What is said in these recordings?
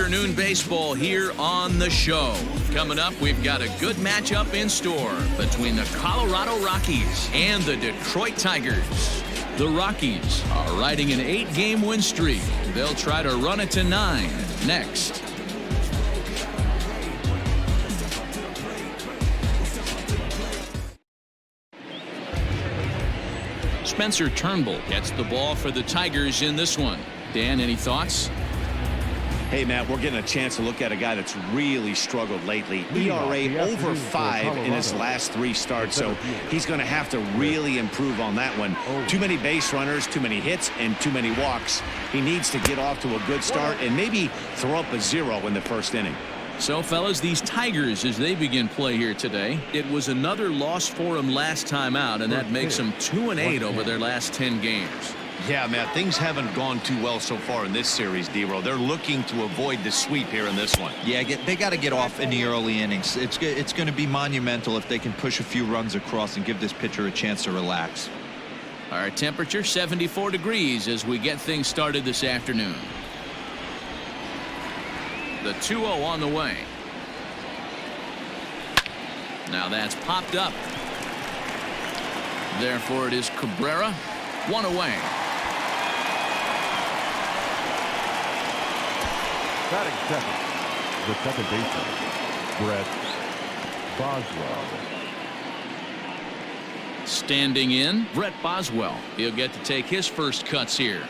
afternoon baseball here on the show. Coming up, we've got a good matchup in store between the Colorado Rockies and the Detroit Tigers. The Rockies are riding an 8-game win streak. They'll try to run it to 9 next. Spencer Turnbull gets the ball for the Tigers in this one. Dan, any thoughts? Hey, Matt, we're getting a chance to look at a guy that's really struggled lately. ERA over 5 in his last 3 starts, so he's going to have to really improve on that one. Too many base runners, too many hits, and too many walks. He needs to get off to a good start and maybe throw up a 0 in the first inning. So, fellas, these Tigers, as they begin play here today, it was another loss for them last time out, and that makes them 2-8 over their last 10 games. Yeah, Matt, things haven't gone too well so far in this series, D-Row. They're looking to avoid the sweep here in this one. Yeah, they got to get off in the early innings. It's going to be monumental if they can push a few runs across and give this pitcher a chance to relax. Our temperature 74 degrees as we get things started this afternoon. The 2-0 on the way. Now that's popped up. Therefore it is Cabrera. 1 away. Batting second, the second baseman, Brett Boswell. Standing in, Brett Boswell. He'll get to take his first cuts here.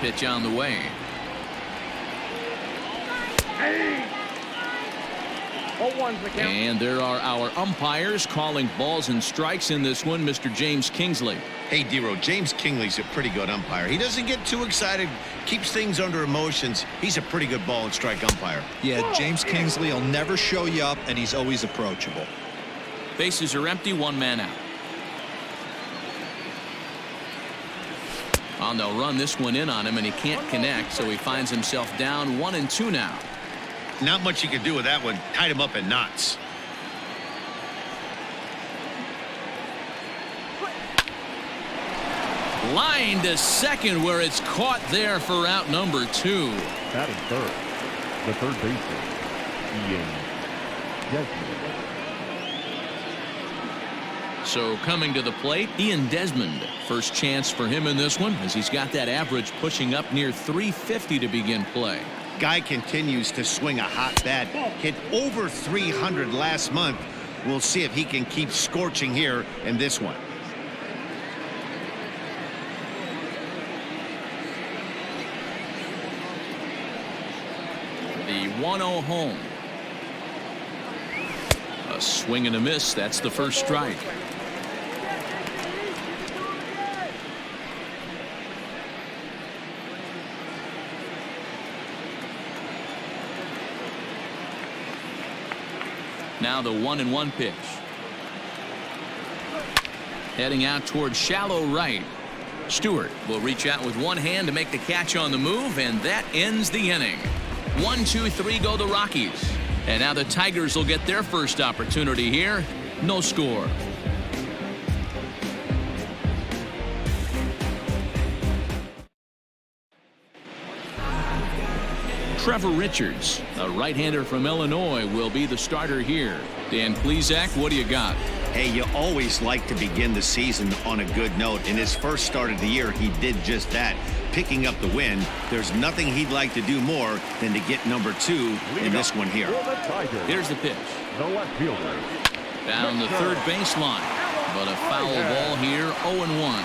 Pitch on the way. And there are our umpires calling balls and strikes in this one. Mr. James Kingsley. Hey, D-Row, James Kingsley's a pretty good umpire. He doesn't get too excited, keeps things under emotions. He's a pretty good ball and strike umpire. Yeah, James Kingsley will never show you up, and he's always approachable. Bases are empty, 1 man out. Oh, they'll run this one in on him, and he can't connect, so he finds himself down 1-2 now. Not much you can do with that one. Tied him up in knots. Line to second, where it's caught there for out number 2. Batting third, the third baseman, Ian Desmond. So coming to the plate, Ian Desmond. First chance for him in this one, as he's got that average pushing up near 350 to begin play. Guy continues to swing a hot bat. Hit over 300 last month. We'll see if he can keep scorching here in this one. The 1-0 home. A swing and a miss. That's the first strike. Now the 1-1 pitch. Heading out towards shallow right. Stewart will reach out with one hand to make the catch on the move, and that ends the inning. 1-2-3 go the Rockies. And now the Tigers will get their first opportunity here. No score. Trevor Richards, a right-hander from Illinois, will be the starter here. Dan Plesac, what do you got? Hey, you always like to begin the season on a good note. In his first start of the year, he did just that, picking up the win. There's nothing he'd like to do more than to get number 2 in this one here. Here's the pitch. The left fielder. Down the third baseline, but a foul ball here, 0-1.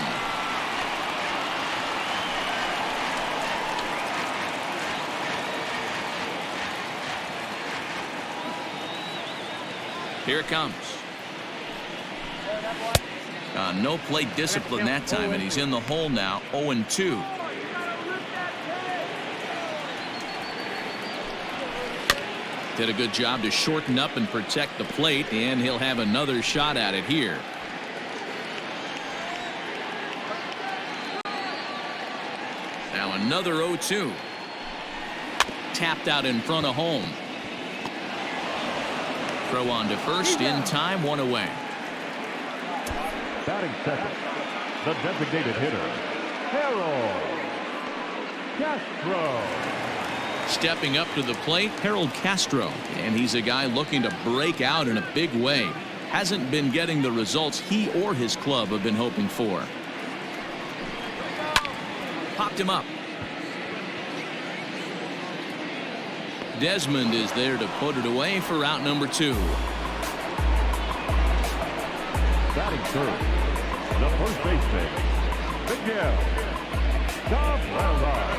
Here it comes. No plate discipline that time, and he's in the hole now, 0-2. Did a good job to shorten up and protect the plate, and he'll have another shot at it here. Now another 0-2. Tapped out in front of home. Throw on to first in time, 1 away. Batting second, the designated hitter, Harold Castro. Stepping up to the plate, Harold Castro, and he's a guy looking to break out in a big way. Hasn't been getting the results he or his club have been hoping for. Popped him up. Desmond is there to put it away for out number 2. Batting third, the first baseman, Miguel Cabrera.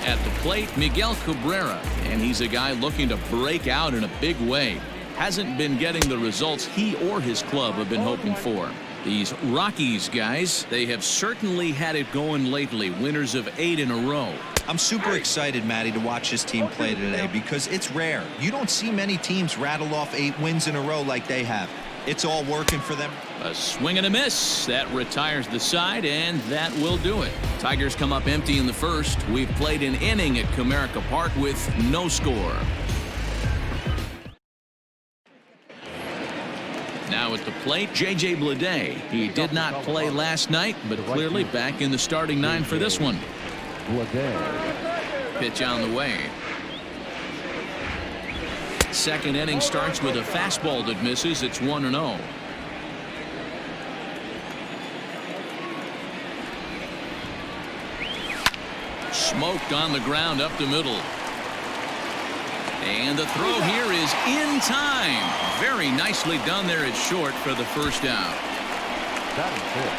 At the plate, Miguel Cabrera, and he's a guy looking to break out in a big way. Hasn't been getting the results he or his club have been hoping for. These Rockies guys, they have certainly had it going lately, winners of 8 in a row. I'm super excited, Matty, to watch this team play today because it's rare. You don't see many teams rattle off 8 wins in a row like they have. It's all working for them. A swing and a miss. That retires the side, and that will do it. Tigers come up empty in the first. We've played an inning at Comerica Park with no score. Now at the plate, J.J. Bleday. He did not play last night, but clearly back in the starting 9 for this one. Pitch on the way. Second inning starts with a fastball that misses. It's 1-0. Smoked on the ground up the middle. And the throw here is in time. Very nicely done there at short for the first out. That is it.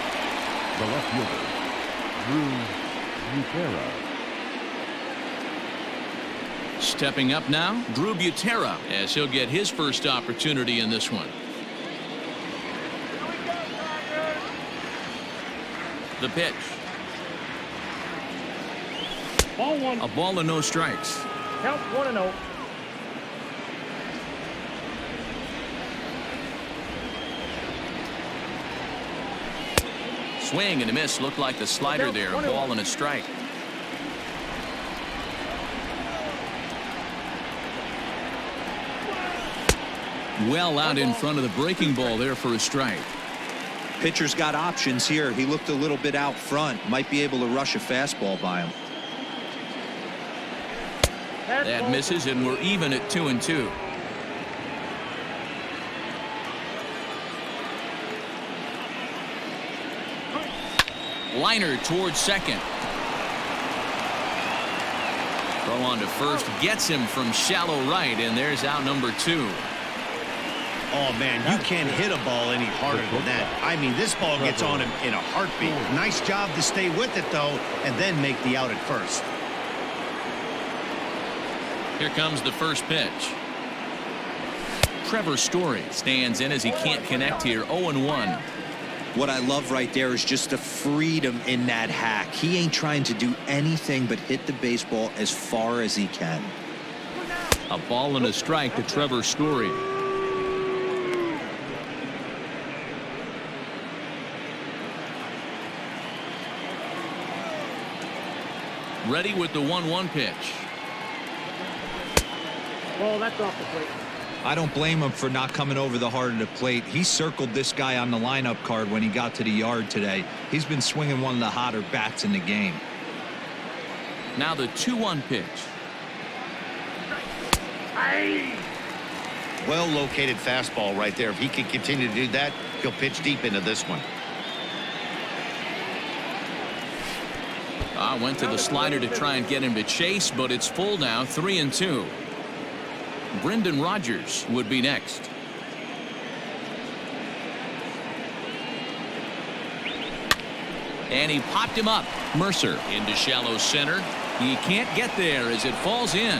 The left fielder, Drew Butera. Stepping up now, Drew Butera, as he'll get his first opportunity in this one. The pitch. Ball 1. A ball and no strikes. Count 1-0. Swing and a miss. Looked like the slider there. Ball and a strike. Well out in front of the breaking ball there for a strike. Pitcher's got options here. He looked a little bit out front. Might be able to rush a fastball by him. That misses, and we're even at 2-2. Liner towards second. Throw on to first gets him from shallow right, and there's out number 2. Oh, man, you can't hit a ball any harder than that. I mean, this ball gets on him in a heartbeat. Nice job to stay with it, though, and then make the out at first. Here comes the first pitch. Trevor Story stands in as he can't connect here. 0-1. What I love right there is just the freedom in that hack. He ain't trying to do anything but hit the baseball as far as he can. A ball and a strike to Trevor Story. Ready with the 1-1 pitch. Ball, that's off the plate. I don't blame him for not coming over the heart of the plate. He circled this guy on the lineup card when he got to the yard today. He's been swinging one of the hotter bats in the game. Now the 2-1 pitch. Well located fastball right there. If he can continue to do that, he'll pitch deep into this one. Went to the slider to try and get him to chase, but it's full now. 3-2. Brendan Rodgers would be next. And he popped him up. Mercer into shallow center. He can't get there as it falls in.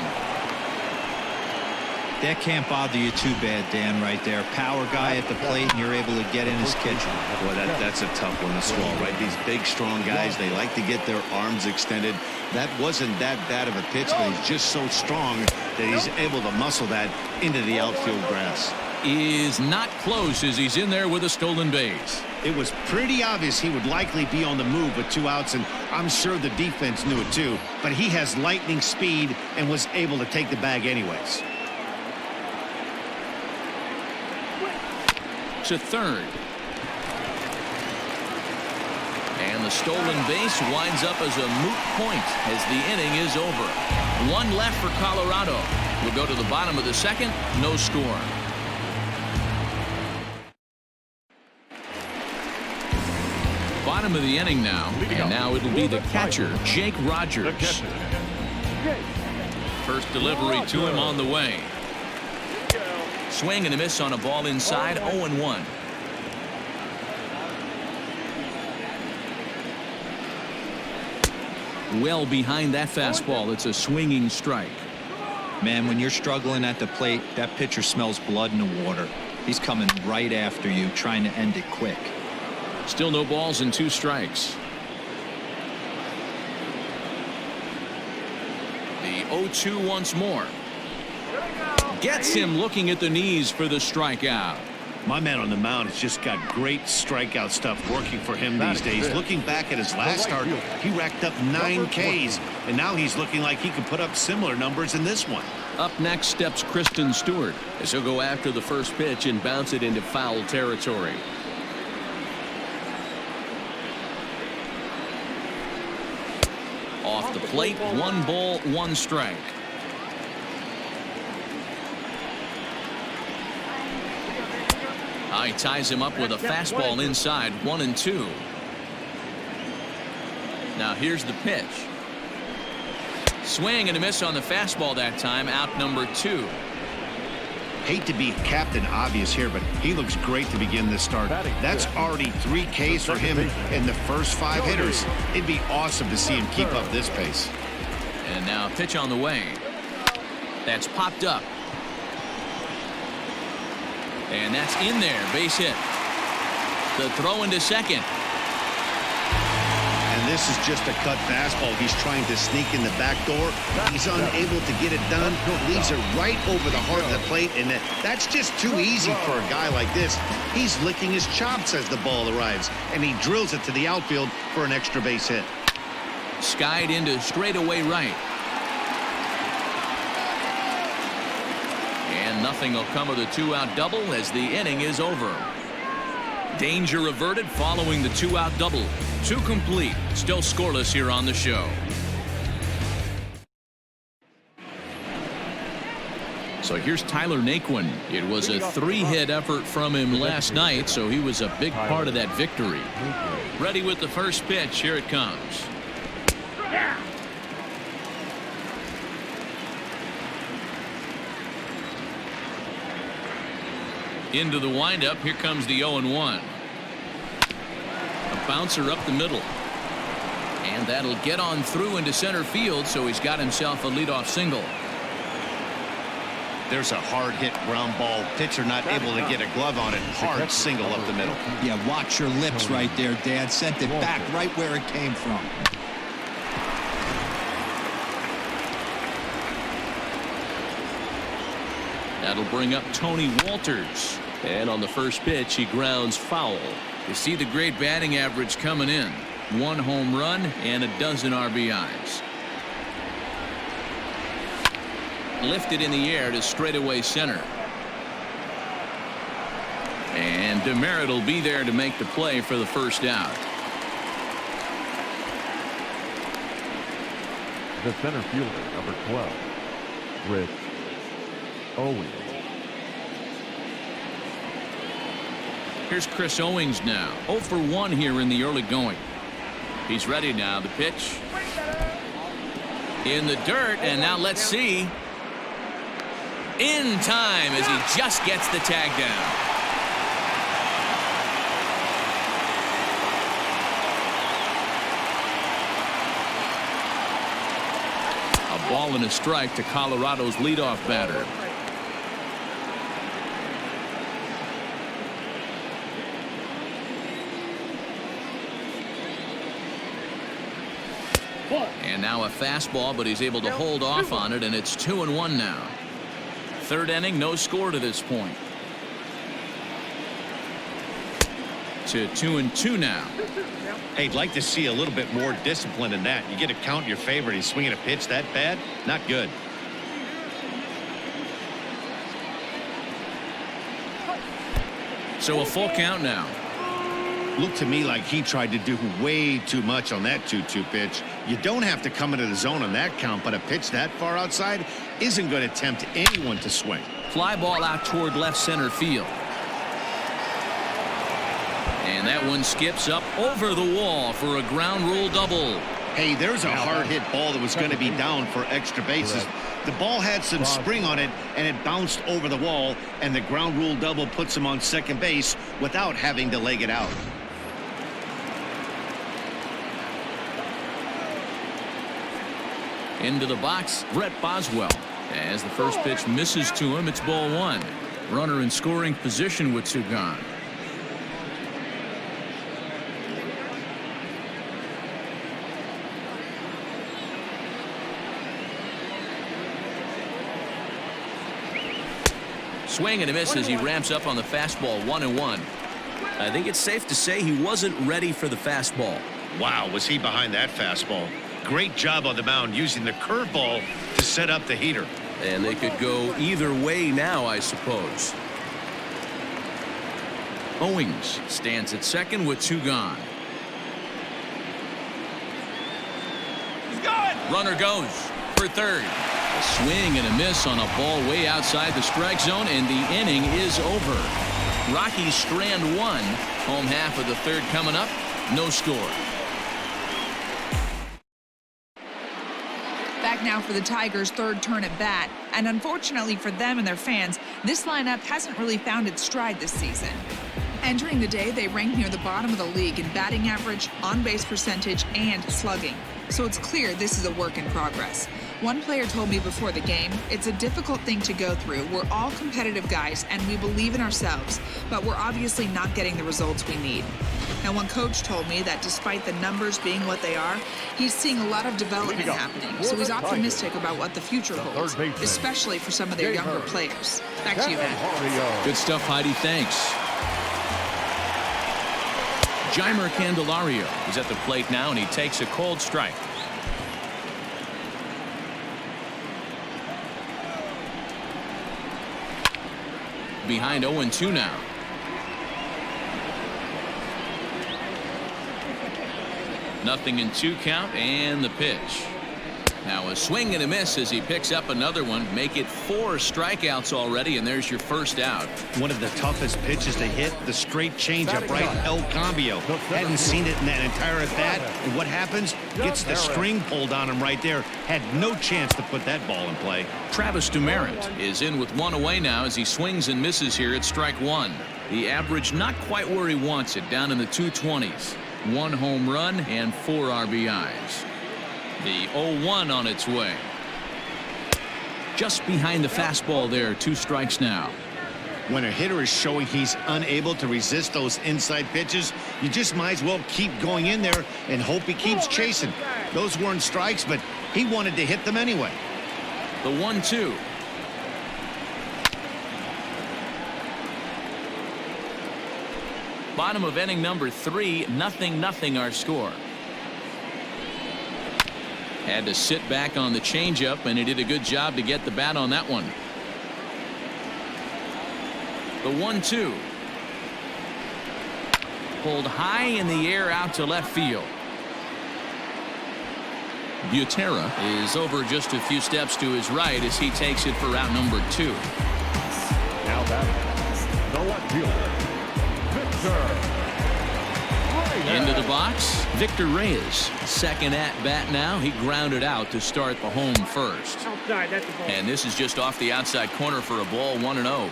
That can't bother you too bad, Dan, right there. Power guy at the plate, and you're able to get in his kitchen. Boy, that's a tough one to swallow, right? These big, strong guys, they like to get their arms extended. That wasn't that bad of a pitch, but he's just so strong that he's able to muscle that into the outfield grass. Is not close as he's in there with a stolen base. It was pretty obvious he would likely be on the move with 2 outs, and I'm sure the defense knew it too. But he has lightning speed and was able to take the bag anyways. To third. And And the stolen base winds up as a moot point as the inning is over. One left for Colorado. We'll go to the bottom of the second. No score. Bottom of the inning now. And now it'll be the catcher, Jake Rogers. First delivery to him on the way. Swing and a miss on a ball inside. 0-1. Well behind that fastball. It's a swinging strike. Man, when you're struggling at the plate, that pitcher smells blood in the water. He's coming right after you, trying to end it quick. Still no balls and 2 strikes. The 0-2 once more. Gets him looking at the knees for the strikeout. My man on the mound has just got great strikeout stuff working for him these days. Looking back at his last start, he racked up 9 Ks, and now he's looking like he could put up similar numbers in this one. Up next steps Kristen Stewart as he'll go after the first pitch and bounce it into foul territory. Off the plate, 1 ball, 1 strike. He ties him up with a fastball inside. 1-2. Now here's the pitch. Swing and a miss on the fastball that time. Out number 2. Hate to be Captain Obvious here, but he looks great to begin this start. That's already 3 Ks for him in the first 5 hitters. It'd be awesome to see him keep up this pace. And now pitch on the way. That's popped up. And that's in there. Base hit. The throw into second. And this is just a cut fastball. He's trying to sneak in the back door. He's unable to get it done. Leaves it right over the heart of the plate, and that's just too easy for a guy like this. He's licking his chops as the ball arrives, and he drills it to the outfield for an extra base hit. Skied into straightaway right. And nothing will come of the 2-out double as the inning is over. Danger averted following the 2-out double. 2 complete. Still scoreless here on the show. So here's Tyler Naquin. It was a 3-hit effort from him last night, so he was a big part of that victory. Ready with the first pitch. Here it comes. Into the windup. Here comes the 0-1. A bouncer up the middle. And that'll get on through into center field, so he's got himself a leadoff single. There's a hard hit ground ball. Pitcher not able to get a glove on it. Hard single up the middle. Yeah, watch your lips right there, Dad. Sent it back right where it came from. That'll bring up Tony Walters. And on the first pitch, he grounds foul. You see the great batting average coming in. 1 home run and a dozen RBIs. Lifted in the air to straightaway center. And Demerit will be there to make the play for the first out. The center fielder, number 12, Chris Owings. Here's Chris Owings now. 0 for 1 here in the early going. He's ready now. The pitch. In the dirt, and now let's see. In time as he just gets the tag down. A ball and a strike to Colorado's leadoff batter. And now a fastball, but he's able to hold off on it, and it's 2-1 now. 3rd inning, no score to this point. To 2-2 now. Hey, I'd like to see a little bit more discipline in that. You get a count in your favor, and he's swinging a pitch that bad. Not good. So a full count now. Looked to me like he tried to do way too much on that 2-2 pitch. You don't have to come into the zone on that count, but a pitch that far outside isn't going to tempt anyone to swing. Fly ball out toward left center field. And that one skips up over the wall for a ground rule double. Hey, there's a hard hit ball that was going to be down for extra bases. The ball had some spring on it, and it bounced over the wall, and the ground rule double puts him on second base without having to leg it out. Into the box, Brett Boswell. As the first pitch misses to him, it's ball one. Runner in scoring position with two gone. Swing and a miss as he ramps up on the fastball. 1-1. I think it's safe to say he wasn't ready for the fastball. Wow, was he behind that fastball. Great job on the mound using the curveball to set up the heater. And they could go either way now, I suppose. Owings stands at second with two gone. He's going. Runner goes for third. A swing and a miss on a ball way outside the strike zone, and the inning is over. Rockies strand one. Home half of the third coming up. No score. Back now for the Tigers' third turn at bat, and unfortunately for them and their fans, this lineup hasn't really found its stride this season. Entering the day, they rank near the bottom of the league in batting average, on-base percentage, and slugging. So it's clear this is a work in progress. One player told me before the game, it's a difficult thing to go through. We're all competitive guys, and we believe in ourselves, but we're obviously not getting the results we need. Now, one coach told me that despite the numbers being what they are, he's seeing a lot of development happening, so he's optimistic about what the future holds, especially for some of their younger players. Back to you, Matt. Good stuff, Heidi. Thanks. Jeimer Candelario is at the plate now, and he takes a cold strike. Behind 0-2 now. Nothing in two count, and the pitch. Now a swing and a miss as he picks up another one. Make it 4 strikeouts already, and there's your first out. One of the toughest pitches to hit, the straight changeup, right? El Cambio. Hadn't seen it in that entire at bat. And what happens? Gets the string pulled on him right there. Had no chance to put that ball in play. Travis Demeritte is in with one away now as he swings and misses here at strike one. The average not quite where he wants it, down in the 220s. 1 home run and 4 RBIs. The 0-1 on its way. Just behind the fastball there. 2 strikes now. When a hitter is showing he's unable to resist those inside pitches, you just might as well keep going in there and hope he keeps chasing. Those weren't strikes, but he wanted to hit them anyway. The 1-2. Bottom of inning number 3, 0-0 our score. Had to sit back on the changeup, and he did a good job to get the bat on that one. The 1-2. Pulled high in the air out to left field. Butera is over just a few steps to his right as he takes it for route number 2. Now that the left fielder, Victor. Into the box, Victor Reyes. Second at bat now. He grounded out to start the home first. Outside, that's the ball. And this is just off the outside corner for a ball. 1-0.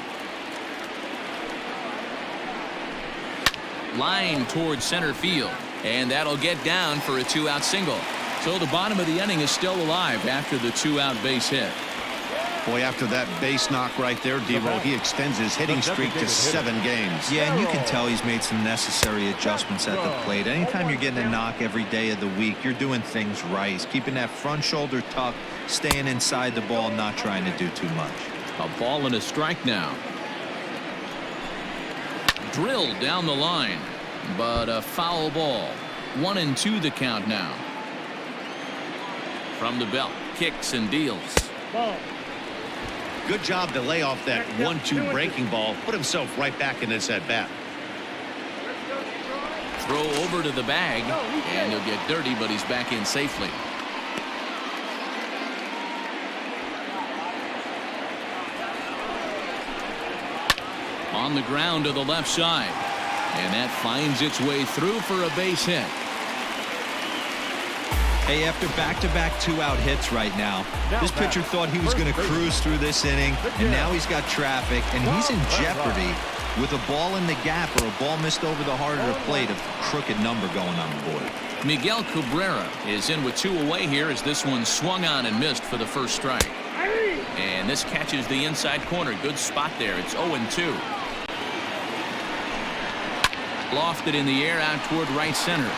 Line towards center field, and that'll get down for a 2-out single. So the bottom of the inning is still alive after the 2-out base hit. Boy, after that base knock right there, D-Roll, he extends his hitting streak to 7 games. Yeah, and you can tell he's made some necessary adjustments at the plate. Anytime you're getting a knock every day of the week, you're doing things right. He's keeping that front shoulder tucked, staying inside the ball, not trying to do too much. A ball and a strike now. Drilled down the line, but a foul ball. 1-2 the count now. From the belt, kicks and deals. Ball. Good job to lay off that 1-2 breaking ball. Put himself right back in this at bat. Throw over to the bag, and he'll get dirty, but he's back in safely. On the ground to the left side, and that finds its way through for a base hit. Hey, after back-to-back two-out hits right now, this pitcher thought he was going to cruise through this inning, and now he's got traffic, and he's in jeopardy with a ball in the gap or a ball missed over the heart of the plate, a crooked number going on the board. Miguel Cabrera is in with two away here as this one swung on and missed for the first strike. And this catches the inside corner. Good spot there. It's 0-2. Lofted in the air out toward right center.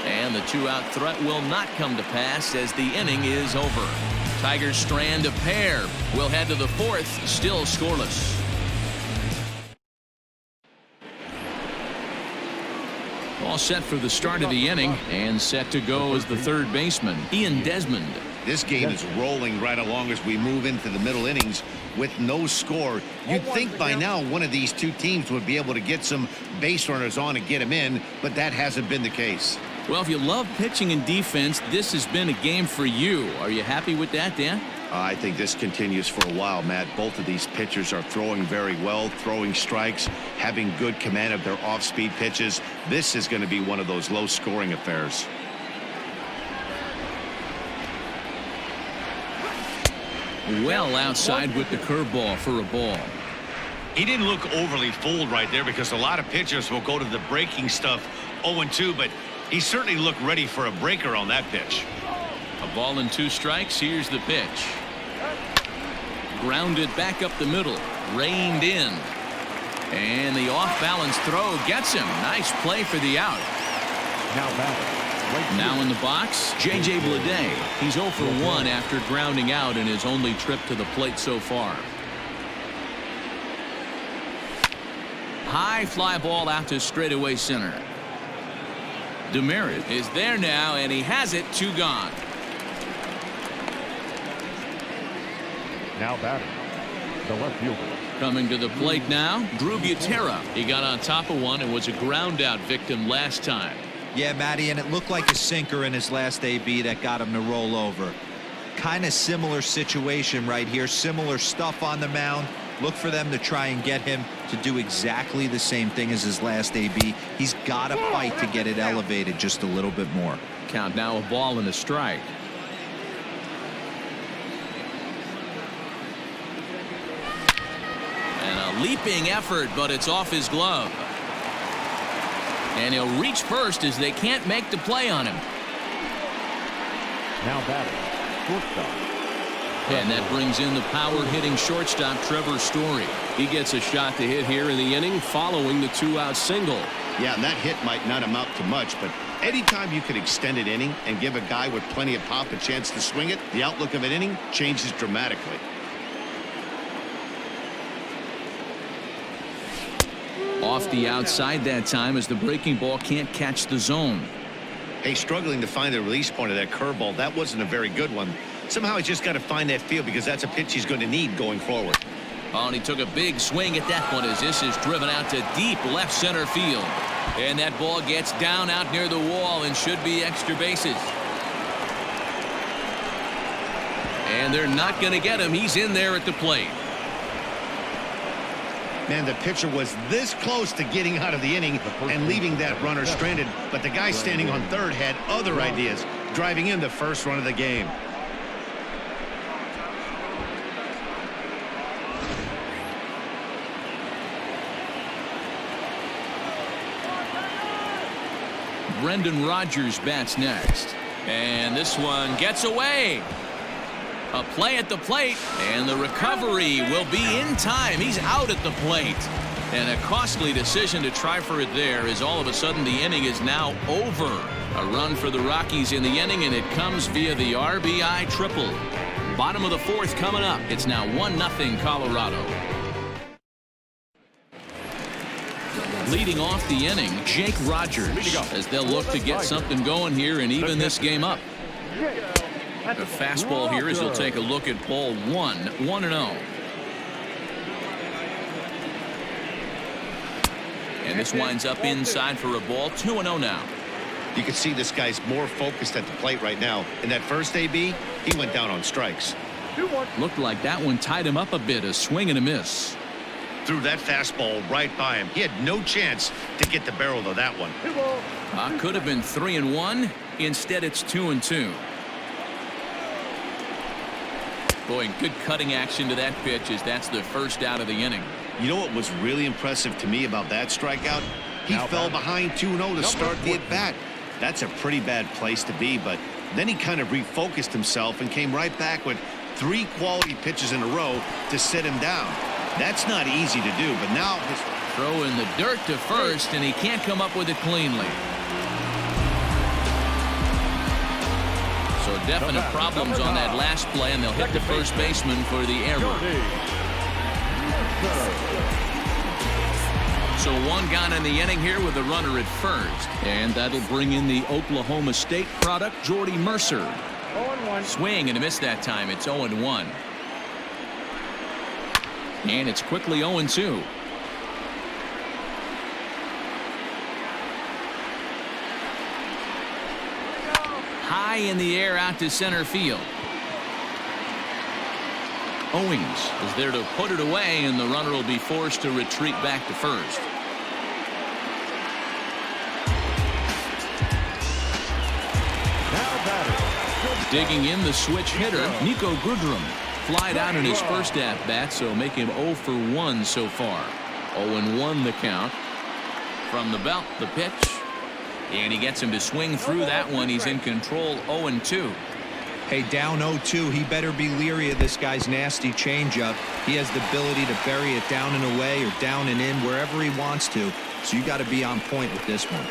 And the two-out threat will not come to pass as the inning is over. Tigers strand a pair. We'll head to the fourth, still scoreless. All set for the start of the inning, and set to go as the third baseman, Ian Desmond. This game is rolling right along as we move into the middle innings with no score. You'd think by now one of these two teams would be able to get some base runners on and get them in, but that hasn't been the case. Well, if you love pitching and defense, this has been a game for you. Are you happy with that, Dan? I think this continues for a while, Matt. Both of these pitchers are throwing very well, throwing strikes, having good command of their off-speed pitches. This is going to be one of those low-scoring affairs. Well outside with the curveball for a ball. He didn't look overly fooled right there because a lot of pitchers will go to the breaking stuff 0-2, but he certainly looked ready for a breaker on that pitch. A ball and two strikes. Here's the pitch. Grounded back up the middle. Reined in. And the off-balance throw gets him. Nice play for the out. Now in the box, J.J. Bleday. He's 0 for 1 after grounding out in his only trip to the plate so far. High fly ball out to straightaway center. Demerit is there now, and he has it. 2 gone. Now batting, the left fielder. Coming to the plate now, Drew Butera. He got on top of one and was a ground out victim last time. Yeah, Matty, and it looked like a sinker in his last AB that got him to roll over. Kind of similar situation right here. Similar stuff on the mound. Look for them to try and get him to do exactly the same thing as his last AB. He's got to fight to get it elevated just a little bit more. Count now, a ball and a strike. And a leaping effort, but it's off his glove. And he'll reach first as they can't make the play on him. Now batting, shortstop. And that brings in the power-hitting shortstop, Trevor Story. He gets a shot to hit here in the inning following the two-out single. Yeah, and that hit might not amount to much, but anytime you can extend an inning and give a guy with plenty of pop a chance to swing it, the outlook of an inning changes dramatically. Off the outside that time as the breaking ball can't catch the zone. Hey, struggling to find the release point of that curveball. That wasn't a very good one. Somehow he's just got to find that feel because that's a pitch he's going to need going forward. Oh, and he took a big swing at that one as this is driven out to deep left center field. And that ball gets down out near the wall and should be extra bases. And they're not going to get him. He's in there at the plate. Man, the pitcher was this close to getting out of the inning and leaving that runner stranded, but the guy standing on third had other ideas, driving in the first run of the game. Brendan Rodgers bats next. And this one gets away. A play at the plate, and the recovery will be in time. He's out at the plate. And a costly decision to try for it there as all of a sudden the inning is now over. A run for the Rockies in the inning, and it comes via the RBI triple. Bottom of the fourth coming up. It's now 1-0 Colorado. Leading off the inning, Jake Rogers, as they'll look to get something going here and even this game up. A fastball here as he'll take a look at ball 1-0. And this winds up inside for a ball. 2-0 now. You can see this guy's more focused at the plate right now. In that first AB, he went down on strikes. 2-1. Looked like that one tied him up a bit. A swing and a miss. Threw that fastball right by him. He had no chance to get the barrel of that one. 2-0. Could have been 3-1. Instead, it's 2-2. Boy, good cutting action to that pitch as that's the first out of the inning. You know what was really impressive to me about that strikeout? He fell behind 2-0 to start the at-bat. That's a pretty bad place to be, but then he kind of refocused himself and came right back with 3 quality pitches in a row to sit him down. That's not easy to do, but now his throw in the dirt to first, and he can't come up with it cleanly. So definite problems on that last play, and they'll hit the first baseman for the error. So one gone in the inning here with a runner at first, and that'll bring in the Oklahoma State product, Jordy Mercer. 0-1. Swing and a miss that time. It's 0-1. And it's quickly 0-2. High in the air out to center field. Owings is there to put it away, and the runner will be forced to retreat back to first. Digging in the switch hitter, Nico Goodrum. Flied out in his first at-bat, so make him 0 for 1 so far. 0-1 the count. From the belt, the pitch. And he gets him to swing through that one. He's in control. 0-2. Hey, down 0-2, he better be leery of this guy's nasty changeup. He has the ability to bury it down and away or down and in wherever he wants to. So you got to be on point with this one.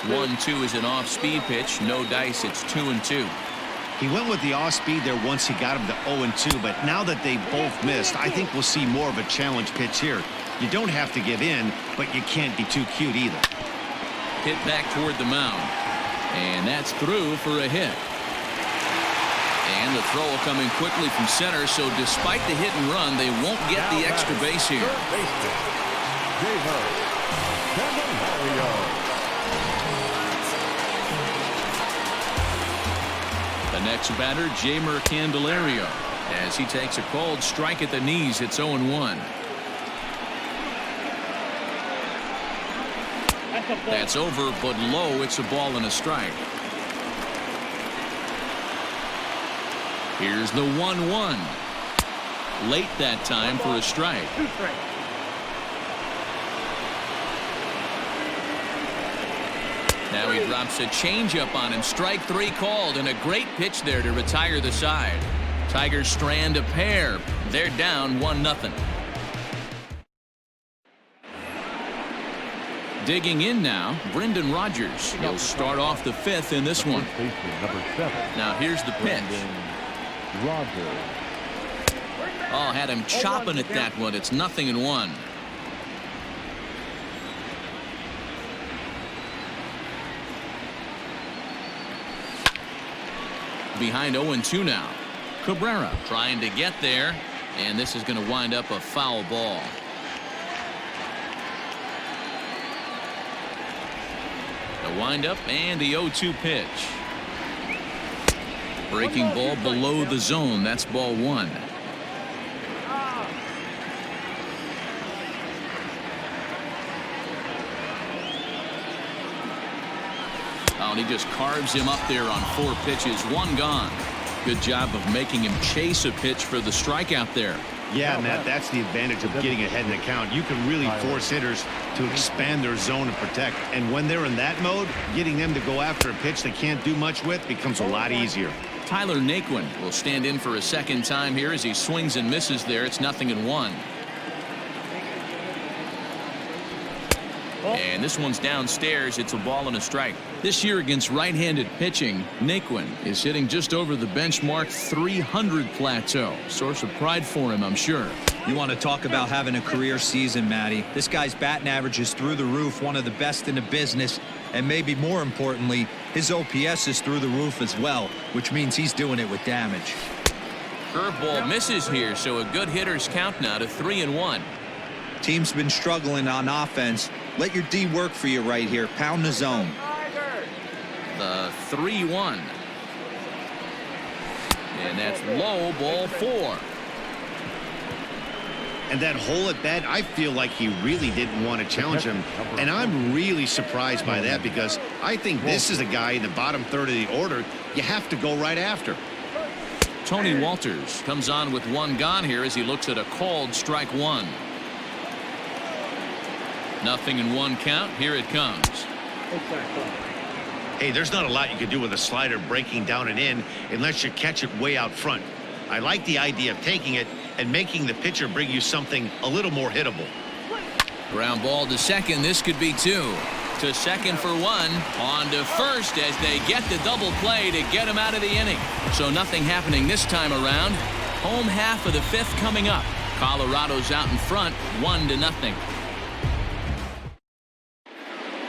1-2 is an off-speed pitch. No dice. It's 2-2. He went with the off-speed there once he got him to 0-2, but now that they both missed, I think we'll see more of a challenge pitch here. You don't have to give in, but you can't be too cute either. Hit back toward the mound. And that's through for a hit. And the throw coming quickly from center, so despite the hit and run, they won't get the extra base here. The next batter, Jamer Candelario, as he takes a called strike at the knees. It's 0-1. That's over, but low. It's a ball and a strike. Here's the 1-1. Late that time for a strike. 2 strikes. Now he drops a changeup on him. Strike 3 called, and a great pitch there to retire the side. Tigers strand a pair. They're down 1-0. Digging in now, Brendan Rodgers. He'll start off the 5th in this one. Number 7. Now here's the pitch. Rogers. Oh, had him chopping at that one. It's 0-1. Behind 0-2 now. Cabrera trying to get there, and this is going to wind up a foul ball. The windup and the 0-2 pitch. Breaking ball below the zone. That's ball 1. Oh, and he just carves him up there on 4 pitches. 1 gone. Good job of making him chase a pitch for the strikeout there. Yeah, Matt, that's the advantage of getting ahead in the count. You can really force hitters to expand their zone and protect. And when they're in that mode, getting them to go after a pitch they can't do much with becomes a lot easier. Tyler Naquin will stand in for a second time here as he swings and misses there. It's 0-1. And this one's downstairs. It's a ball and a strike. This year against right-handed pitching, Naquin is hitting just over the benchmark 300 plateau. Source of pride for him, I'm sure. You want to talk about having a career season, Matty. This guy's batting average is through the roof, one of the best in the business, and maybe more importantly, his OPS is through the roof as well, which means he's doing it with damage. Curveball misses here, so a good hitter's count now to 3-1. Team's been struggling on offense, Let your D work for you right here. Pound the zone. The 3-1. And that's low, ball 4. And that hole at bat, I feel like he really didn't want to challenge him. And I'm really surprised by that, because I think this is a guy in the bottom third of the order you have to go right after. Tony Walters comes on with one gone here as he looks at a called strike 1. Nothing in 1 count. Here it comes. Hey, there's not a lot you can do with a slider breaking down and in unless you catch it way out front. I like the idea of taking it and making the pitcher bring you something a little more hittable. Ground ball to second. This could be 2. To second for 1. On to first as they get the double play to get him out of the inning. So nothing happening this time around. Home half of the 5th coming up. Colorado's out in front, 1-0.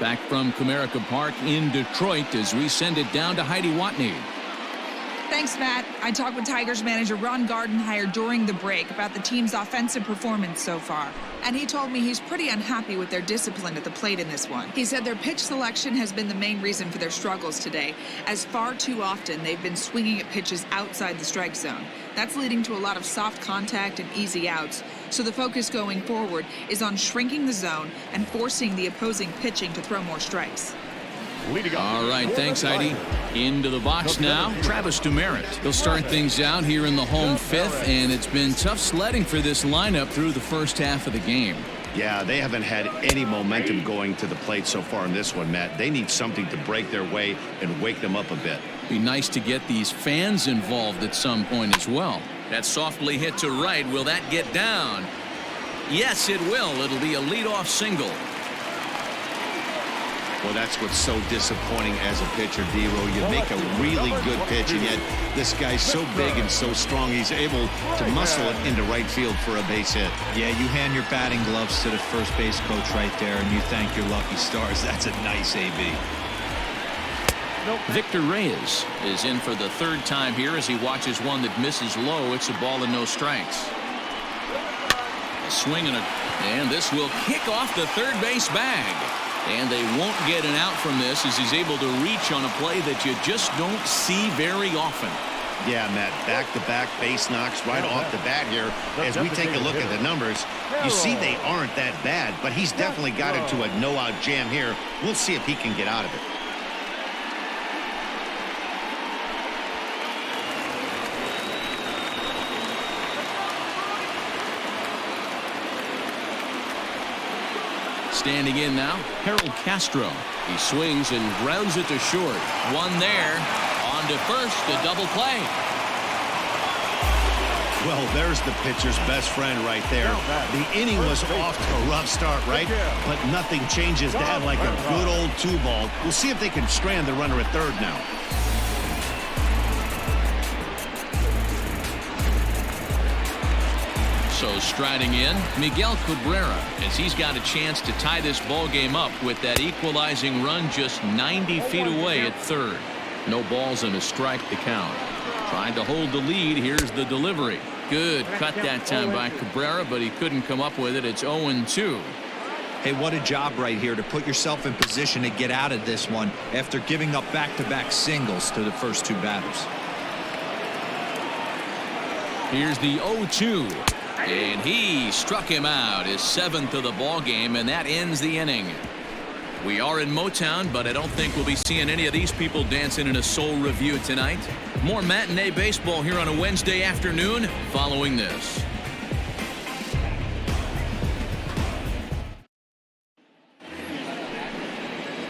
Back from Comerica Park in Detroit as we send it down to Heidi Watney. Thanks, Matt. I talked with Tigers manager Ron Gardenhire during the break about the team's offensive performance so far, and he told me he's pretty unhappy with their discipline at the plate in this one. He said their pitch selection has been the main reason for their struggles today, as far too often they've been swinging at pitches outside the strike zone. That's leading to a lot of soft contact and easy outs, so the focus going forward is on shrinking the zone and forcing the opposing pitching to throw more strikes. All right, thanks, Heidi. Into the box now, Travis Demerit. He'll start things out here in the home 5th, and it's been tough sledding for this lineup through the first half of the game. Yeah, they haven't had any momentum going to the plate so far in this one, Matt. They need something to break their way and wake them up a bit. Be nice to get these fans involved at some point as well. That's softly hit to right. Will that get down? Yes, it will. It'll be a leadoff single. Well, that's what's so disappointing as a pitcher, D-Row. You make a really good pitch, and yet this guy's so big and so strong, he's able to muscle it into right field for a base hit. Yeah, you hand your batting gloves to the first base coach right there, and you thank your lucky stars. That's a nice AB. Victor Reyes is in for the 3rd time here as he watches one that misses low. It's a ball and no strikes. A swing and this will kick off the third base bag. And they won't get an out from this as he's able to reach on a play that you just don't see very often. Yeah, Matt, back-to-back base knocks right off the bat here. As we take a look at the numbers, you see they aren't that bad, but he's definitely got into a no-out jam here. We'll see if he can get out of it. Standing in now, Harold Castro. He swings and grounds it to short. One there. On to first, the double play. Well, there's the pitcher's best friend right there. The inning was off to a rough start, right? But nothing changes that like a good old 2-ball. We'll see if they can strand the runner at third now. So striding in, Miguel Cabrera, as he's got a chance to tie this ball game up with that equalizing run just 90 feet away at third. No balls and a strike to count. Trying to hold the lead. Here's the delivery. Good cut that time by Cabrera, but he couldn't come up with it. It's 0-2. Hey, what a job right here to put yourself in position to get out of this one after giving up back-to-back singles to the first 2 batters. Here's the 0-2. And he struck him out, his 7th of the ball game, and that ends the inning. We are in Motown, but I don't think we'll be seeing any of these people dancing in a soul review tonight. More matinee baseball here on a Wednesday afternoon following this.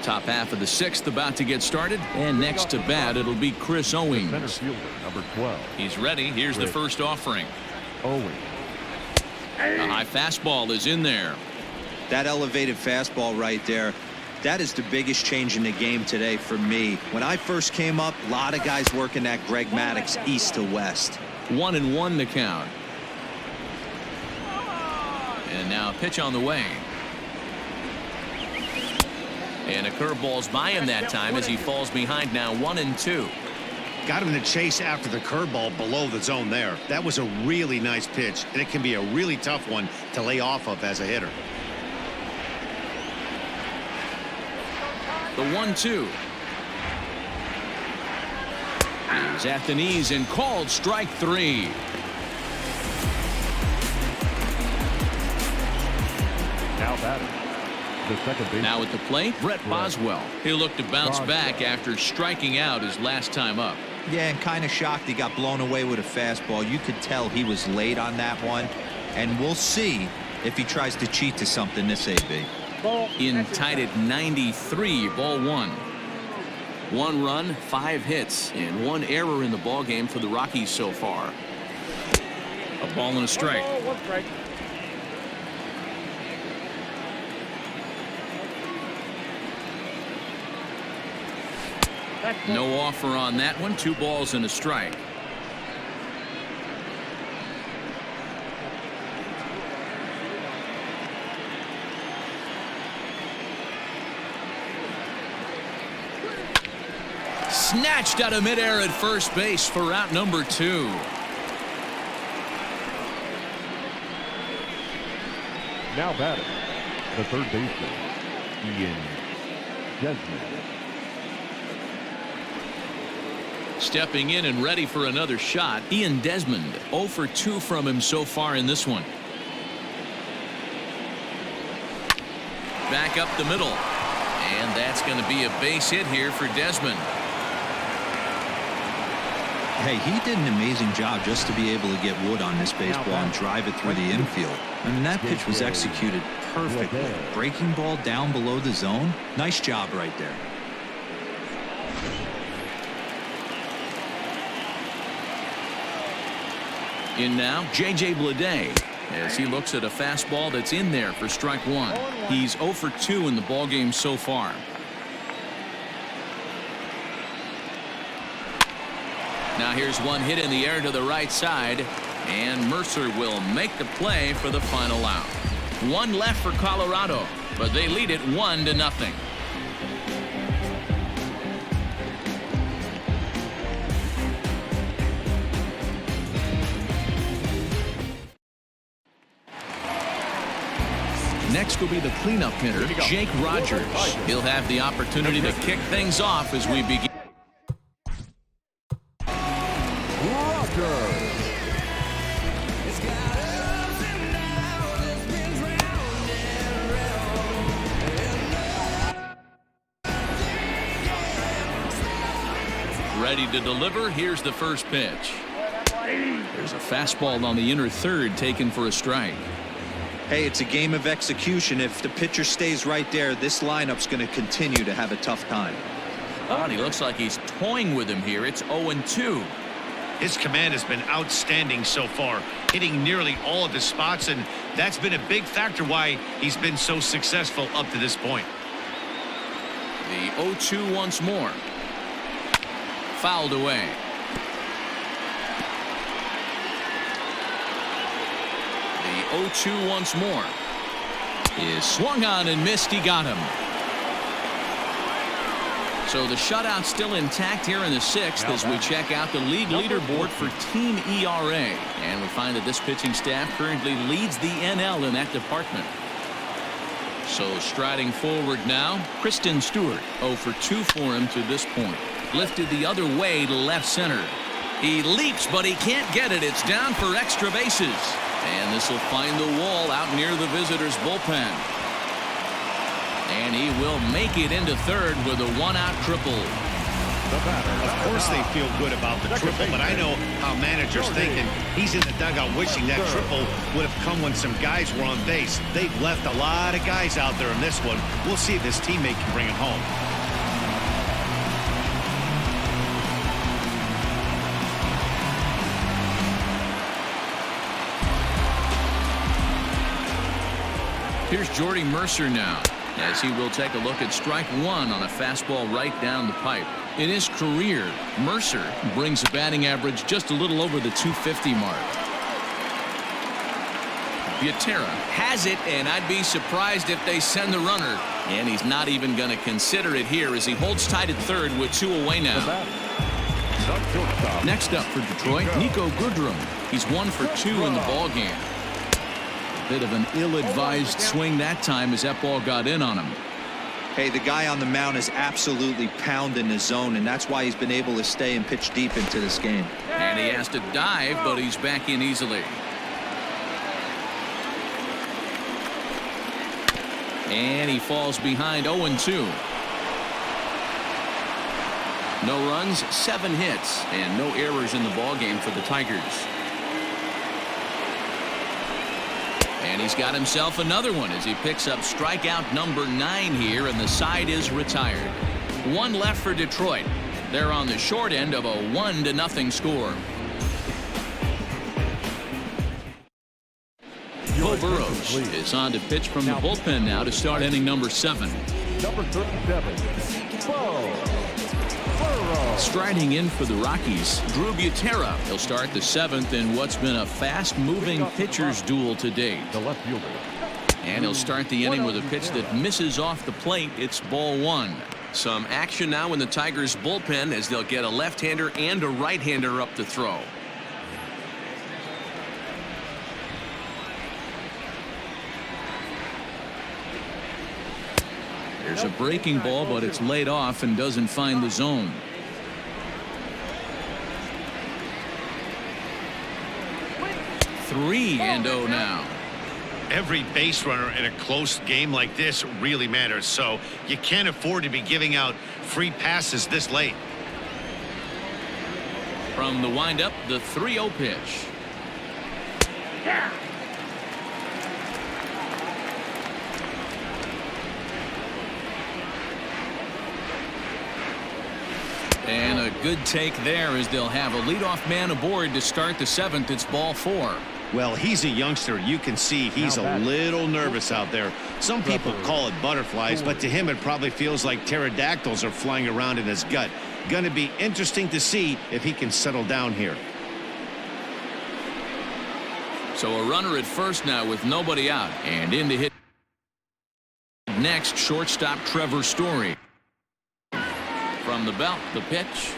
Top half of the 6th about to get started, and next to bat it'll be Chris Owings. Center fielder, number 12. He's ready. Here's the first offering. Owings. A high fastball is in there. That elevated fastball right there, that is the biggest change in the game today for me. When I first came up, a lot of guys working that Greg Maddux east to west. 1-1 the count. And now a pitch on the way. And a curveball's by him that time as he falls behind now 1-2. Got him to chase after the curveball below the zone there. That was a really nice pitch, and it can be a really tough one to lay off of as a hitter. The 1-2. He's at the knees and called strike 3. Now batting, the second baseman. Now at the plate, Brett Boswell. He'll look to bounce back after striking out his last time up. Yeah, and kind of shocked he got blown away with a fastball. You could tell he was late on that one. And we'll see if he tries to cheat to something this AB. In tied at 93, ball 1. 1 run, 5 hits, and 1 error in the ball game for the Rockies so far. A ball and a strike. 1 strike. No offer on that one. 2 balls and a strike. Snatched out of midair at first base for out number 2. Now batting, the third baseman, Ian Desmond. Stepping in and ready for another shot, Ian Desmond. 0 for 2 from him so far in this one. Back up the middle. And that's going to be a base hit here for Desmond. Hey, he did an amazing job just to be able to get wood on this baseball and drive it through the infield. I mean, that pitch was executed perfectly. Breaking ball down below the zone. Nice job right there. In now, J.J. Bleday, as he looks at a fastball that's in there for strike 1. He's 0 for 2 in the ballgame so far. Now here's one hit in the air to the right side, and Mercer will make the play for the final out. 1 left for Colorado, but they lead it 1-0. Next will be the cleanup hitter, Jake Rogers. He'll have the opportunity to kick things off as we begin. Ready to deliver. Here's the first pitch. There's a fastball on the inner third taken for a strike. Hey, it's a game of execution. If the pitcher stays right there, this lineup's going to continue to have a tough time. Oh, and he looks like he's toying with him here. It's 0-2. His command has been outstanding so far, hitting nearly all of his spots, and that's been a big factor why he's been so successful up to this point. The 0-2 once more. Fouled away. The 0-2 once more. Is swung on and missed. He got him. So the shutout still intact here in the 6th as we check out the league leaderboard for team ERA. And we find that this pitching staff currently leads the NL in that department. So striding forward now, Kristen Stewart. 0 for 2 for him to this point. Lifted the other way to left center. He leaps, but he can't get it. It's down for extra bases. And this will find the wall out near the visitors' bullpen. And he will make it into third with a 1-out triple. Of course they feel good about the triple, but I know how managers think, and he's in the dugout wishing that triple would have come when some guys were on base. They've left a lot of guys out there in this one. We'll see if his teammate can bring it home. Here's Jordy Mercer now, as he will take a look at strike 1 on a fastball right down the pipe. In his career, Mercer brings a batting average just a little over the 250 mark. Butera has it, and I'd be surprised if they send the runner. And he's not even going to consider it here as he holds tight at third with 2 away now. Next up for Detroit, Nico Goodrum. He's 1 for 2 in the ballgame. Bit of an ill-advised swing that time as that ball got in on him. Hey, the guy on the mound is absolutely pounding the zone, and that's why he's been able to stay and pitch deep into this game. And he has to dive, but he's back in easily. And he falls behind 0-2. No runs, 7 hits, and no errors in the ballgame for the Tigers. And he's got himself another one as he picks up strikeout number 9 here, and the side is retired. 1 left for Detroit. They're on the short end of a 1-0 score. Joe Burrows is on to pitch from the bullpen now to start inning number 7. Number 37, Burrows. Striding in for the Rockies, Drew Butera. He'll start the 7th in what's been a fast-moving pitcher's duel to date. The left fielder. And he'll start the inning with a pitch that misses off the plate. It's ball 1. Some action now in the Tigers bullpen as they'll get a left-hander and a right-hander up to throw. There's a breaking ball, but it's laid off and doesn't find the zone. Three and 0 now. Every base runner in a close game like this really matters, so you can't afford to be giving out free passes this late. From the windup, the 3-0 pitch. And a good take there as they'll have a leadoff man aboard to start the 7th. It's ball 4. Well, he's a youngster. You can see he's a little nervous out there. Some people call it butterflies, but to him it probably feels like pterodactyls are flying around in his gut. Going to be interesting to see if he can settle down here. So a runner at first now with nobody out, and in to hit next, shortstop Trevor Story. From the belt, the pitch.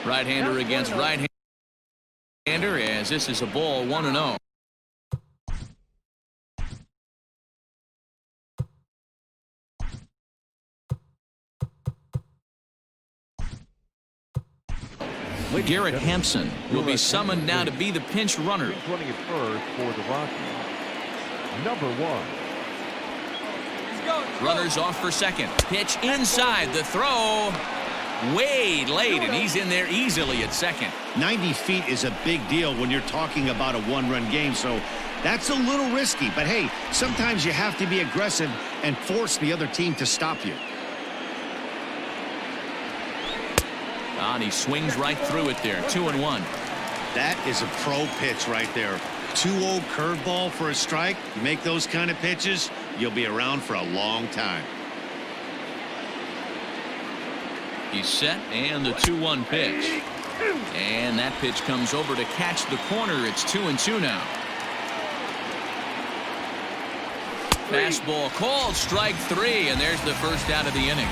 Right-hander against right-hander as this is a ball 1-0. Garrett Hampson will be summoned now to be the pinch runner. He's running at first for the Rockies. Number 1. Runners off for second. Pitch inside. The throw way late, and he's in there easily at second. 90 feet is a big deal when you're talking about a one-run game, so that's a little risky. But hey, sometimes you have to be aggressive and force the other team to stop you. And he swings right through it there. 2-1. That is a pro pitch right there. 2-0 curveball for a strike. You make those kind of pitches, you'll be around for a long time. He's set, and the 2-1 pitch. And that pitch comes over to catch the corner. It's 2-2 now. Fastball called, strike 3, and there's the first out of the inning.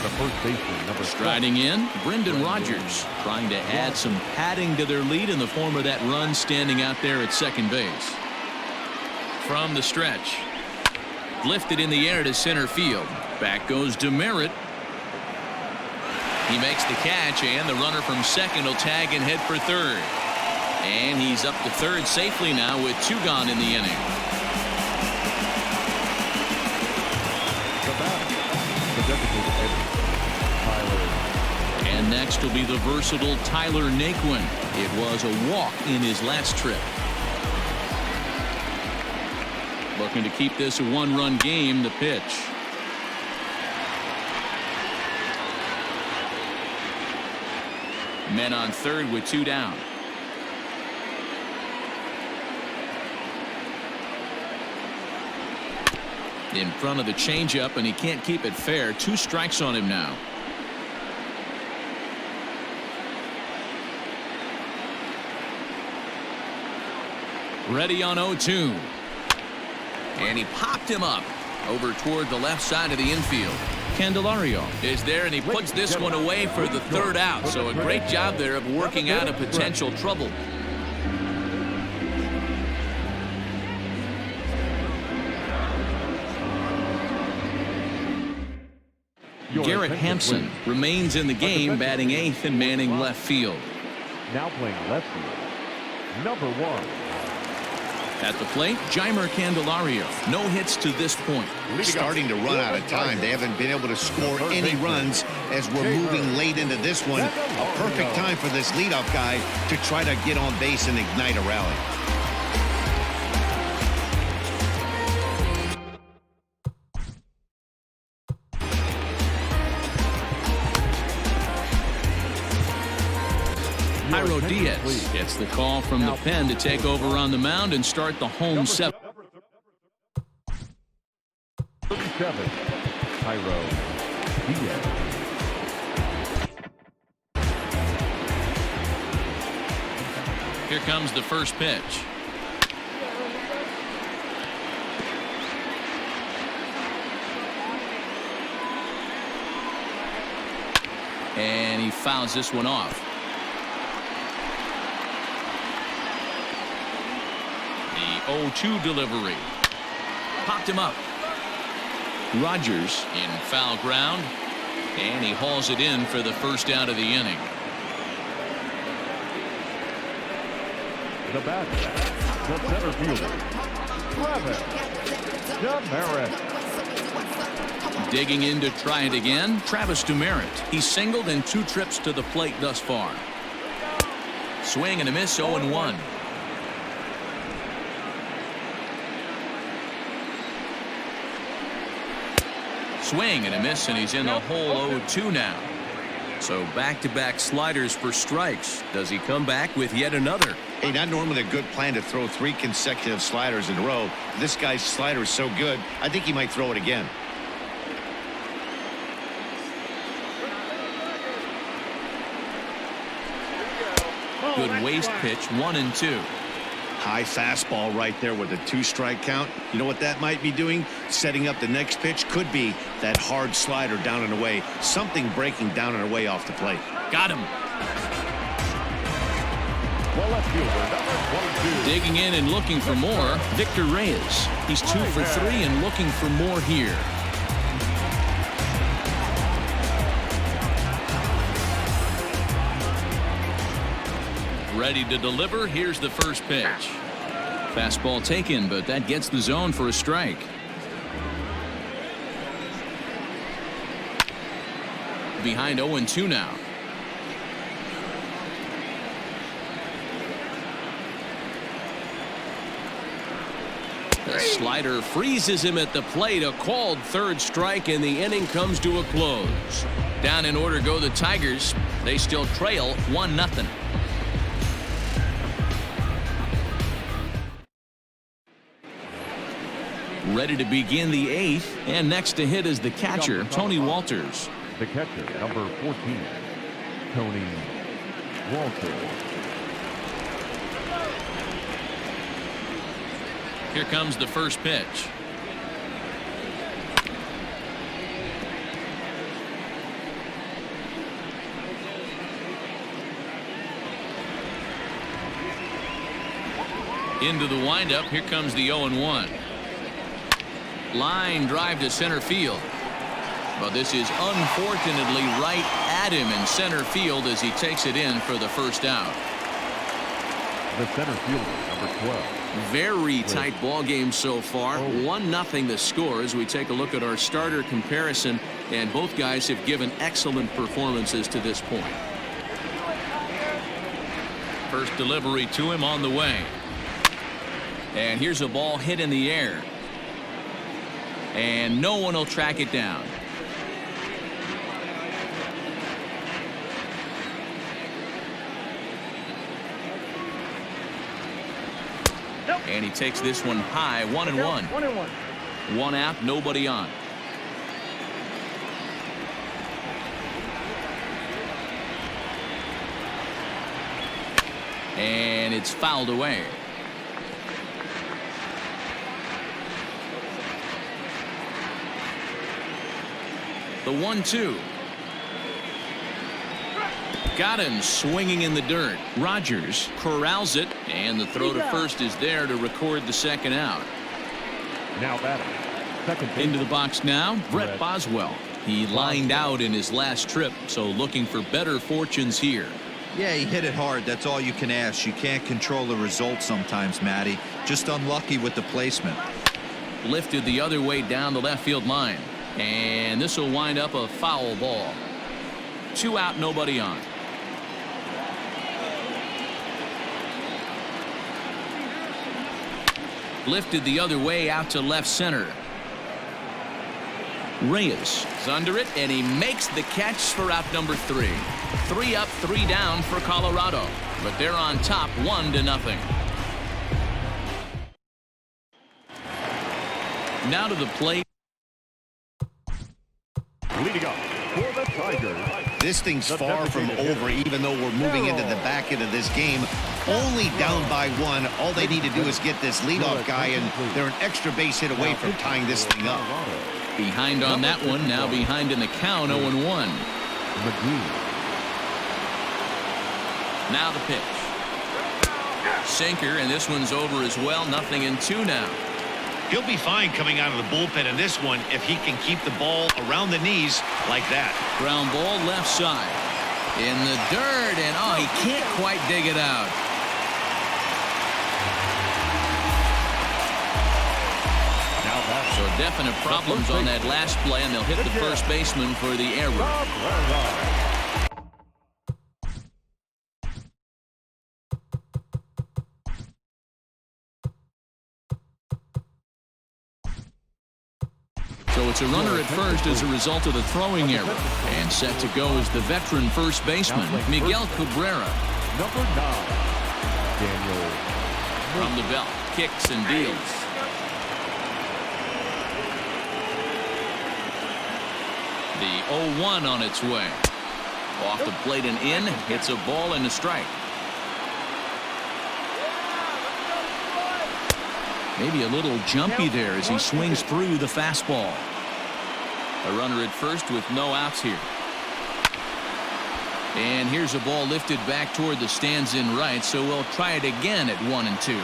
The first baseman, number 12. Striding in, Brendan Rodgers, trying to add some padding to their lead in the form of that run standing out there at second base. From the stretch. Lifted in the air to center field. Back goes Demerit. He makes the catch, and the runner from second will tag and head for third. And he's up to third safely now with 2 gone in the inning. The batter, the designated hitter, Tyler. And next will be the versatile Tyler Naquin. It was a walk in his last trip. Looking to keep this a 1-run game. The pitch. Men on third with 2 down. In front of the changeup, and he can't keep it fair. 2 strikes on him now. Ready on 0-2. And he popped him up over toward the left side of the infield. Candelario is there, and he puts this one away for the 3rd out. So a great job there of working out a potential trouble. Garrett Hampson remains in the game, batting 8th and manning left field. Now playing left field, number 1. At the plate, Jeimer Candelario. No hits to this point. Starting to run out of time. They haven't been able to score any runs as we're moving late into this one. A perfect time for this leadoff guy to try to get on base and ignite a rally. Jairo Diaz gets the call from the pen to take over on the mound and start the home 7. 37, Jairo Diaz. Here comes the first pitch. And he fouls this one off. The 0-2 delivery. Popped him up. Rogers in foul ground. And he hauls it in for the first out of the inning. The batter, the center fielder, Travis Demeritte. Digging in to try it again, Travis Demeritte. He's singled in 2 trips to the plate thus far. Swing and a miss, 0-1. Swing and a miss, and he's in the hole 0-2 now. So back-to-back sliders for strikes. Does he come back with yet another? Hey, not normally a good plan to throw 3 consecutive sliders in a row. This guy's slider is so good, I think he might throw it again. Good waist pitch, 1-2. High fastball right there with a 2-strike count. You know what that might be doing? Setting up the next pitch. Could be that hard slider down and away. Something breaking down and away off the plate. Got him. Well, left fielder, number 22. Digging in and looking for more, Victor Reyes. He's 2 for 3 and looking for more here. Ready to deliver. Here's the first pitch. Fastball taken, but that gets the zone for a strike. Behind 0-2 now. The slider freezes him at the plate. A called 3rd strike, and the inning comes to a close. Down in order go the Tigers. They still trail 1-0. Ready to begin the 8th, and next to hit is the catcher, Tony Walters. The catcher, number 14, Tony Walters. Here comes the first pitch. Into the windup. Here comes the 0-1. Line drive to center field. But this is unfortunately right at him in center field as he takes it in for the first out. The center fielder, number 12. Very tight ball game so far. 1-0 the score as we take a look at our starter comparison, and both guys have given excellent performances to this point. First delivery to him on the way. And here's a ball hit in the air. And no one will track it down. And he takes this one high, 1-1. 1-1. 1 out, nobody on. And it's fouled away. The 1-2. Got him swinging in the dirt. Rogers corrals it, and the throw to first is there to record the second out. Now batting, second base. Into the box now, Brett Boswell. He lined out in his last trip, so looking for better fortunes here. Yeah, he hit it hard. That's all you can ask. You can't control the result sometimes, Matty. Just unlucky with the placement. Lifted the other way down the left field line. And this will wind up a foul ball. 2 out, nobody on. Lifted the other way out to left center. Reyes is under it, and he makes the catch for out number 3. 3 up, 3 down for Colorado, but they're on top 1-0. Now to the plate. Leading up for the Tigers. This thing's far from over, even though we're moving into the back end of this game. Only down by 1. All they need to do is get this leadoff guy, and they're an extra base hit away from tying this thing up. Behind on that one, now behind in the count, 0-1. Now the pitch. Sinker, and this one's over as well. 0-2 now. He'll be fine coming out of the bullpen in this one if he can keep the ball around the knees like that. Ground ball left side. In the dirt, and oh, he can't quite dig it out. So definite problems on that last play, and they'll hit the first baseman for the error. So it's a runner at first as a result of the throwing error. And set to go is the veteran first baseman, Miguel Cabrera. Number 9, Daniel. From the belt, kicks and deals. The 0-1 on its way. Off the plate and in, hits a ball and a strike. Maybe a little jumpy there as he swings through the fastball. A runner at first with no outs here. And here's a ball lifted back toward the stands in right, so we'll try it again at 1-2.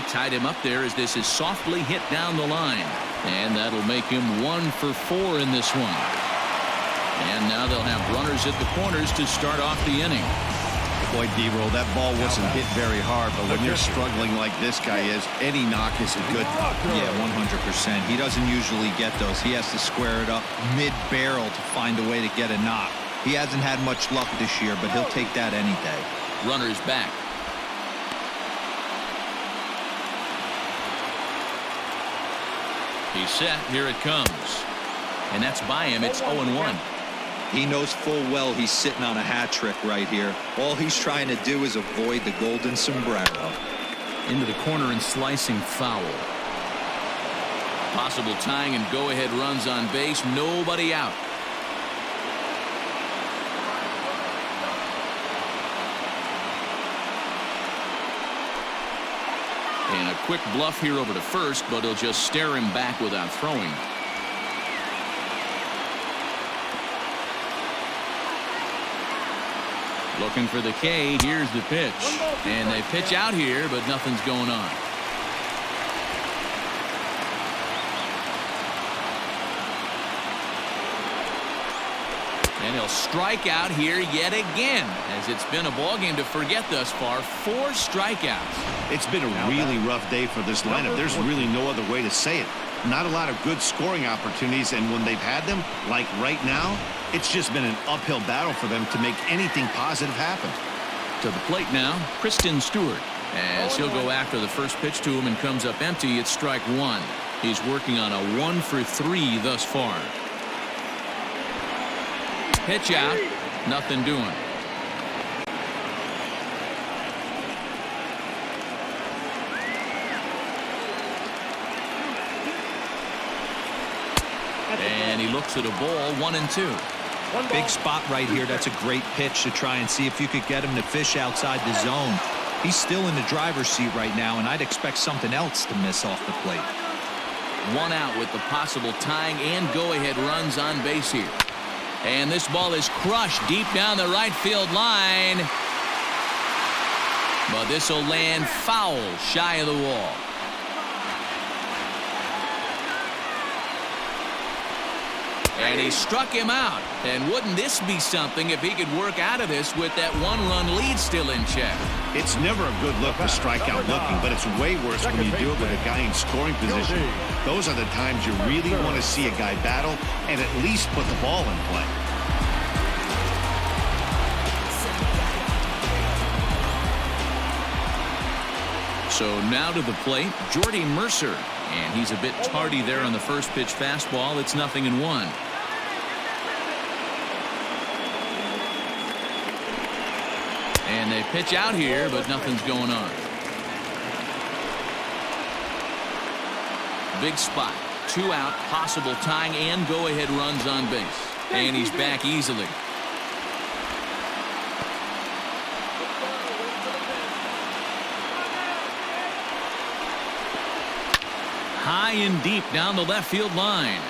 Tied him up there as this is softly hit down the line. And that'll make him 1 for 4 in this one. And now they'll have runners at the corners to start off the inning. Boy, D-Roll, that ball wasn't hit very hard, but when you're struggling like this guy is, any knock is a good knock. Yeah, 100%. He doesn't usually get those. He has to square it up mid-barrel to find a way to get a knock. He hasn't had much luck this year, but he'll take that any day. Runners back. He's set. Here it comes. And that's by him. It's 0-1. He knows full well he's sitting on a hat trick right here. All he's trying to do is avoid the golden sombrero. Into the corner and slicing foul. Possible tying and go-ahead runs on base. Nobody out. And a quick bluff here over to first, but he'll just stare him back without throwing. Looking for the K. Here's the pitch. And they pitch out here, but nothing's going on. And he'll strike out here yet again, as it's been a ball game to forget thus far. 4 strikeouts. It's been a really rough day for this lineup. There's really no other way to say it. Not a lot of good scoring opportunities, and when they've had them, like right now, it's just been an uphill battle for them to make anything positive happen. To the plate now, Kristen Stewart, as he'll go after the first pitch to him and comes up empty. It's strike 1. He's working on a 1 for 3 thus far. Pitch out, nothing doing. And he looks at a ball, 1-2. Big spot right here. That's a great pitch to try and see if you could get him to fish outside the zone. He's still in the driver's seat right now, and I'd expect something else to miss off the plate. 1 out with the possible tying and go-ahead runs on base here. And this ball is crushed deep down the right field line. But this will land foul shy of the wall. And he struck him out. And wouldn't this be something if he could work out of this with that one-run lead still in check? It's never a good look to strike out looking, but it's way worse when you do it with a guy in scoring position. Those are the times you really want to see a guy battle and at least put the ball in play. So now to the plate, Jordy Mercer. And he's a bit tardy there on the first pitch fastball. It's 0-1. And they pitch out here, but nothing's going on. Big spot. 2 out, possible tying and go-ahead runs on base. And he's back easily. High and deep down the left field line.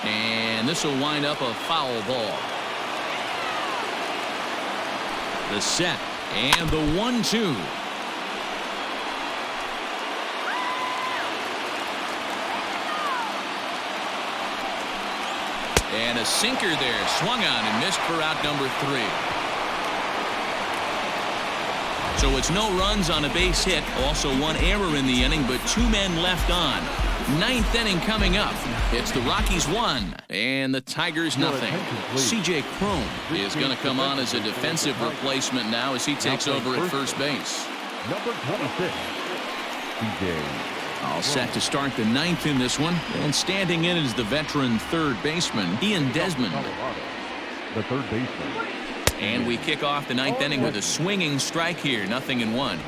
And this will wind up a foul ball. The set and the 1-2. And a sinker there, swung on and missed for out number 3. So it's no runs on a base hit, also 1 error in the inning, but 2 men left on. 9th inning coming up. It's the Rockies 1 and the Tigers nothing. C.J. Cron is going to come on as a defensive replacement now as he takes over at first base. Number 26, C.J. All set to start the 9th in this one. And standing in is the veteran third baseman, Ian Desmond. The third baseman. And we kick off the 9th inning with a swinging strike here, 0-1.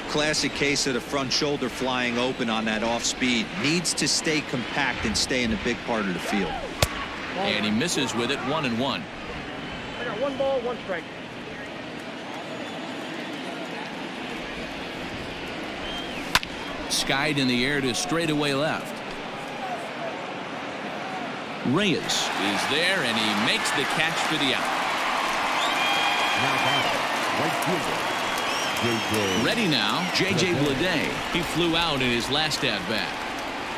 Classic case of the front shoulder flying open on that off speed. Needs to stay compact and stay in the big part of the field. And he misses with it, 1-1. I got 1 ball, 1 strike. Skied in the air to straightaway left. Reyes is there and he makes the catch for the out. Now batting, right fielder, J.J. Ready now, J.J. Bleday. He flew out in his last at-bat.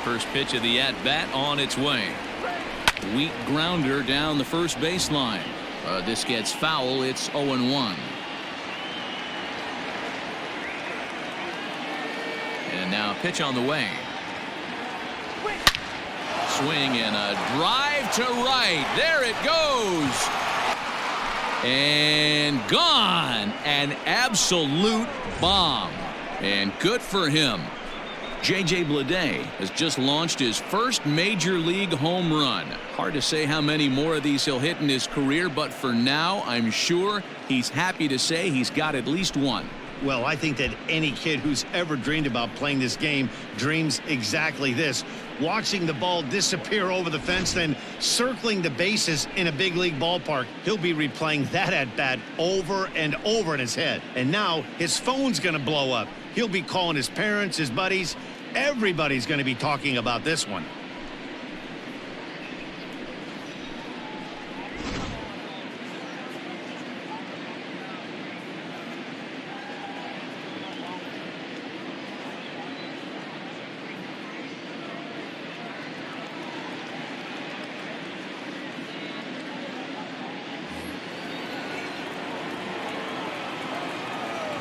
First pitch of the at-bat on its way. Weak grounder down the first baseline. This gets foul. It's 0-1. And now a pitch on the way. Swing and a drive to right. There it goes. And gone. An absolute bomb. And good for him. J.J. Bleday has just launched his first major league home run. Hard to say how many more of these he'll hit in his career, but for now, I'm sure he's happy to say he's got at least one. Well, I think that any kid who's ever dreamed about playing this game dreams exactly this. Watching the ball disappear over the fence, then circling the bases in a big league ballpark. He'll be replaying that at-bat over and over in his head. And now his phone's going to blow up. He'll be calling his parents, his buddies. Everybody's going to be talking about this one.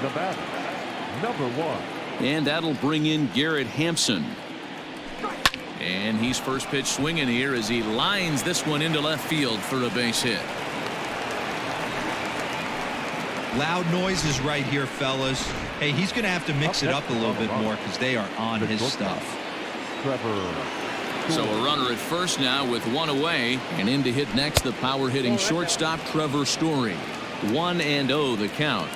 The batter, number 1. And that'll bring in Garrett Hampson. And he's first pitch swinging here as he lines this one into left field for a base hit. Loud noises right here, fellas. Hey, he's going to have to mix it up a little bit more because they are on his stuff. So a runner at first now with 1 away, and in to hit next the power hitting shortstop Trevor Story. 1-0 the count.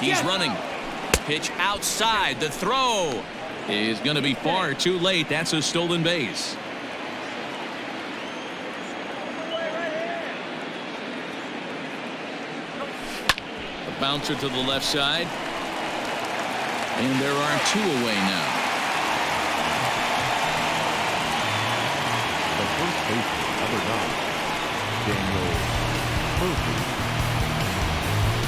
He's running. Pitch outside. The throw is going to be far too late. That's a stolen base. A bouncer to the left side. And there are 2 away now. The first baseman, number 9, Daniel Murphy.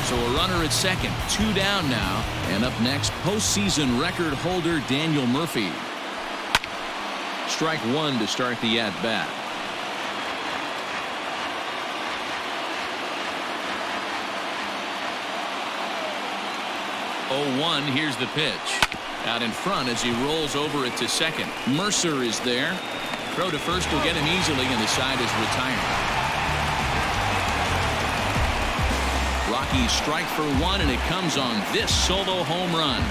So a runner at second, 2 down now, and up next postseason record holder Daniel Murphy. Strike one to start the at-bat. 0-1, here's the pitch. Out in front as he rolls over it to second. Mercer is there. Throw to first will get him easily, and the side is retired. Rockies strike for one, and it comes on this solo home run.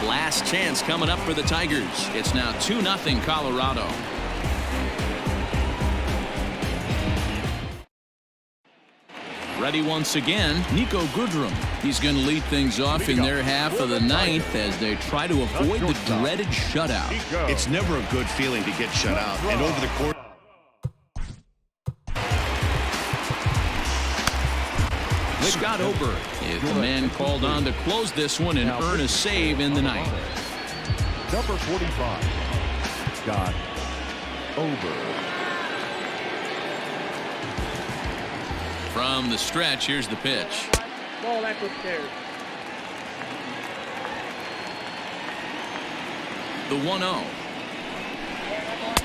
Last chance coming up for the Tigers. It's now 2-0 Colorado. Ready once again, Nico Goodrum. He's going to lead things off in their half of the ninth as they try to avoid the dreaded shutout. It's never a good feeling to get shut out, and over the course. Scott Ober is the man called on to close this one and earn a save in the ninth. Number 45, Scott Ober. From the stretch, here's the pitch. Ball that's upstairs. The 1-0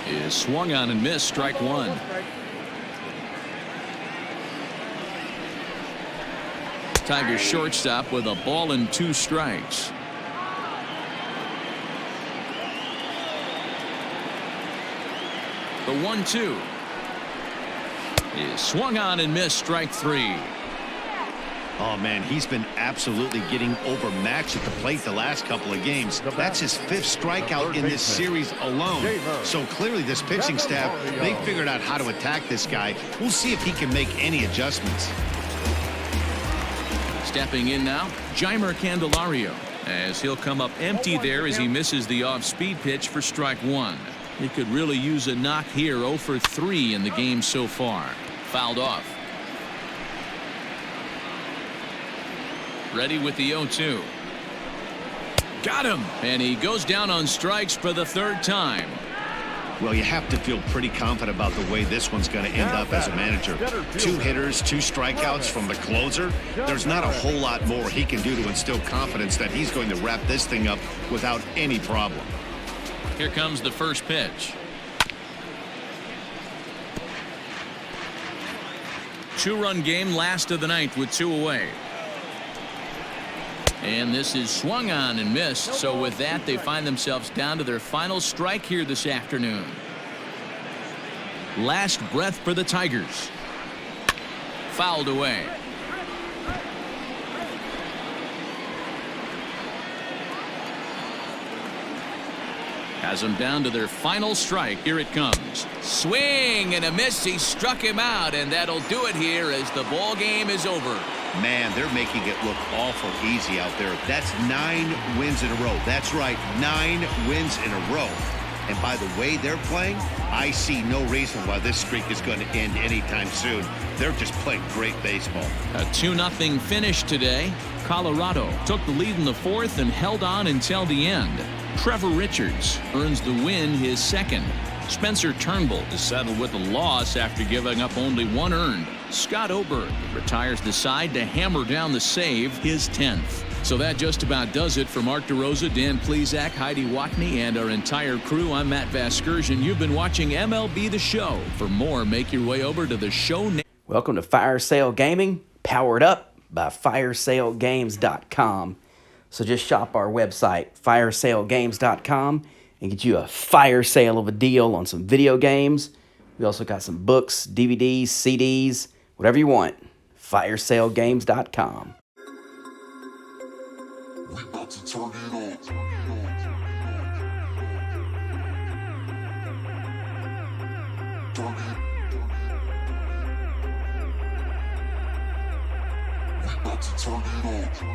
is swung on and missed. Strike one. Tigers shortstop with a ball and 2 strikes. The 1-2 is swung on and missed. Strike 3. Oh, man, he's been absolutely getting overmatched at the plate the last couple of games. That's his 5th strikeout in this series alone. So clearly this pitching staff, they figured out how to attack this guy. We'll see if he can make any adjustments. Stepping in now, Jeimer Candelario, as he'll come up empty there as he misses the off-speed pitch for strike one. He could really use a knock here. 0 for 3 in the game so far. Fouled off. Ready with the 0-2. Got him, and he goes down on strikes for the 3rd time. Well, you have to feel pretty confident about the way this one's going to end up as a manager. 2 hitters, 2 strikeouts from the closer. There's not a whole lot more he can do to instill confidence that he's going to wrap this thing up without any problem. Here comes the first pitch. 2-run game, last of the ninth with 2 away. And this is swung on and missed. So with that, they find themselves down to their final strike here this afternoon. Last breath for the Tigers. Fouled away. Has them down to their final strike. Here it comes. Swing and a miss. He struck him out, and that'll do it here as the ball game is over. Man, they're making it look awful easy out there. That's 9 wins in a row. That's right, 9 wins in a row. And by the way they're playing, I see no reason why this streak is going to end anytime soon. They're just playing great baseball. A 2-0 finish today. Colorado took the lead in the 4th and held on until the end. Trevor Richards earns the win, his 2nd. Spencer Turnbull is settled with a loss after giving up only 1 earned. Scott Oberg retires the side to hammer down the save, his 10th. So that just about does it for Mark DeRosa, Dan Plesac, Heidi Watney, and our entire crew. I'm Matt Vasgersian. You've been watching MLB The Show. For more, make your way over to the show. Welcome to Fire Sale Gaming, powered up by firesalegames.com. So just shop our website, firesalegames.com, and get you a fire sale of a deal on some video games. We also got some books, DVDs, CDs, whatever you want. firesalegames.com. We about to turn it on. We about to turn it on.